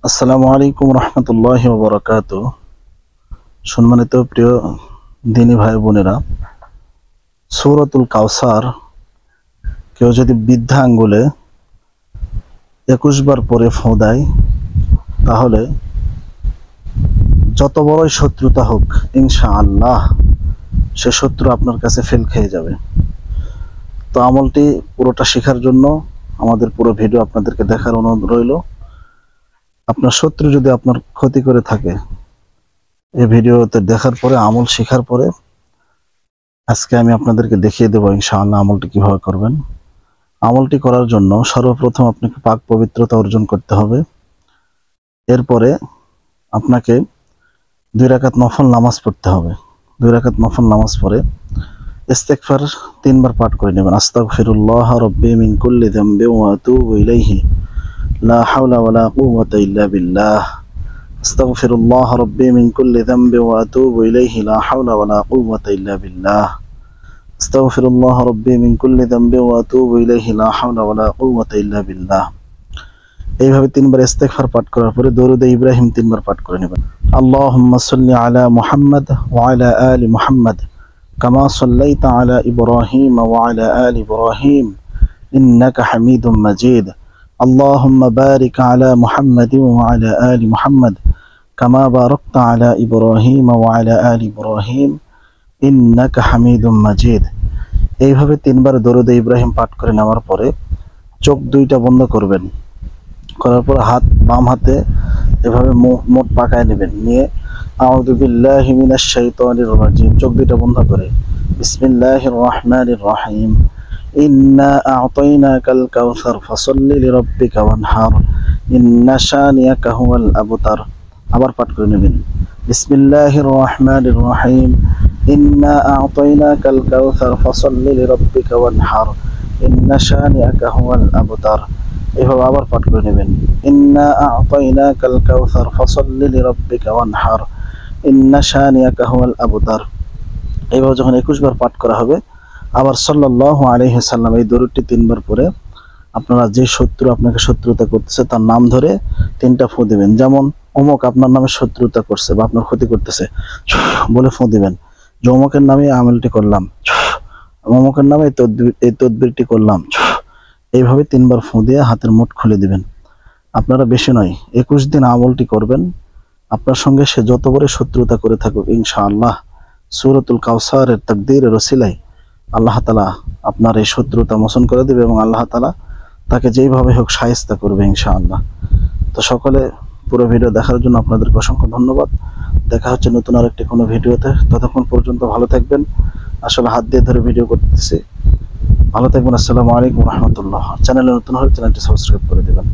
আসসালামু আলাইকুম রহমতুল্লাহি ওয়া বারাকাতুহু। সম্মানিত প্রিয় দিনী ভাই বোনেরা, সূরাতুল কাউসার কেউ যদি বৃদ্ধা আঙ্গুলে 21 বার পরে ফু দেয়, তাহলে যত বড়ই শত্রুতা হোক ইনশাআল্লাহ সে শত্রু আপনার কাছে ফেল খেয়ে যাবে। তো আমলটি পুরোটা শেখার জন্য আমাদের পুরো ভিডিও আপনাদেরকে দেখার অনুরোধ রইল। আপনার শত্রু যদি আপনার ক্ষতি করে থাকে, এই ভিডিওতে দেখার পরে, আমল শেখার পরে আজকে আমি আপনাদেরকে দেখিয়ে দেবো ইনশাআল্লাহ আমলটি কিভাবে করবেন। আমলটি করার জন্য সর্বপ্রথম আপনাকে পাক পবিত্রতা অর্জন করতে হবে। এরপরে আপনাকে 2 রাকাত নফল নামাজ পড়তে হবে। 2 রাকাত নফল নামাজ পড়ে ইস্তেগফার 3 বার পাঠ করে নেবেন। আস্তাগফিরুল্লাহ রাব্বি মিন কুল্লি যামবি ওয়া আতুবু ইলাইহি লা হাওলা ওয়ালা কুওয়াতা ইল্লা বিল্লাহ। আস্তাগফিরুল্লাহ রাব্বি মিন কুল্লি যামবি ওয়া আতুবু ইলাইহি লা হাওলা ওয়ালা কুওয়াতা ইল্লা বিল্লাহ। আস্তাগফিরুল্লাহ রাব্বি মিন কুল্লি যামবি ওয়া আতুবু ইলাইহি লা হাওলা ওয়ালা কুওয়াতা ইল্লা বিল্লাহ। এইভাবে 3 বার ইস্তেগফার পাঠ করার পরে দরুদ ইব্রাহিম 3 বার পাঠ করে নেবেন। আল্লাহুম্মা সাল্লি আলা মুহাম্মাদ ওয়া আলা আলি মুহাম্মাদ কামা সাল্লাইতা আলা ইব্রাহিম ওয়া আলা আলি ইব্রাহিম ইন্নাকা হামিদুম মাজিদ। আল্লাহুম্মা বারিক আলা মুহাম্মাদ ওয়া আলা আলি মুহাম্মাদ কামা বারাকতা আলা ইব্রাহিম ওয়া আলা আলি ইব্রাহিম ইন্নাকা হামিদুম মাজিদ। এইভাবে 3 বার দরুদ ইব্রাহিম পাঠ করে নেওয়ার পরে চোখ দুইটা বন্ধ করবেন। করার পর বাম হাতে এভাবে মুখ পাকায় নেবেন। নিয়ে আউযু বিল্লাহি মিনাশ শাইতানির রাজিম, চোখ দুইটা বন্ধ করে বিসমিল্লাহির রহমানির রহিম ইন্না আ'তাইনাকাল কাউসার ফাসাল্লি লিরাব্বিকা ওয়ানহার ইন্না শানিয়াকা হুয়াল আবতার। আবার পাঠ করে নেবেন বিসমিল্লাহির রহমানির রহিম ইন্না আ'তাইনাকাল কাউসার ফাসাল্লি লিরাব্বিকা ওয়ানহার ইন্না শানিয়াকা হুয়াল আবতার। এভাবে আবার পাঠ করে নেবেন ইন্না আ'তাইনাকাল কাউসার ফাসাল্লি লিরাব্বিকা ওয়ানহার ইন্না শানিয়াকা হুয়াল আবতার। এইভাবে যখন 21 বার পাঠ করা হবে, আবার সাল্লাল্লাহু আলাইহি ওয়াসাল্লাম এই দরুদটি 3 বার পরে আপনারা যে শত্রু আপনাকে শত্রুতা করতেছে তার নাম ধরে 3টা ফু দিবেন। যেমন অমুক আপনার নামে শত্রুতা করছে বা আপনার ক্ষতি করতেছে বলে ফু দিবেন যে অমুকের নামে আমলটি করলাম, অমুকের নামে এই তদবিরটি করলাম। এইভাবে 3 বার ফু দিয়ে হাতের মুঠ খুলে দিবেন। আপনারা বেশি নয় 21 দিন আমলটি করবেন। আপনার সঙ্গে সে যত বড় শত্রুতা করে থাকুক ইনশাআল্লাহ সূরাতুল কাউসারের তাকদীরের ওসিলায় আল্লাহ তাআলা আপনার এই শত্রুতা মোচন করে দেবে এবং আল্লাহ তাআলা তাকে যেইভাবে হোক শায়েস্তা করবে ইনশাআল্লাহ। তো সকলে পুরো ভিডিও দেখার জন্য আপনাদেরকে অসংখ্য ধন্যবাদ। দেখা হচ্ছে নতুন আরেকটি কোনো ভিডিওতে। ততক্ষণ পর্যন্ত ভালো থাকবেন। আসলে হাত দিয়ে ধরে ভিডিও করতেছি। ভালো থাকবেন। আসসালামু আলাইকুম রহমতুল্লাহ। চ্যানেলে নতুন হলে চ্যানেলটি সাবস্ক্রাইব করে দেবেন।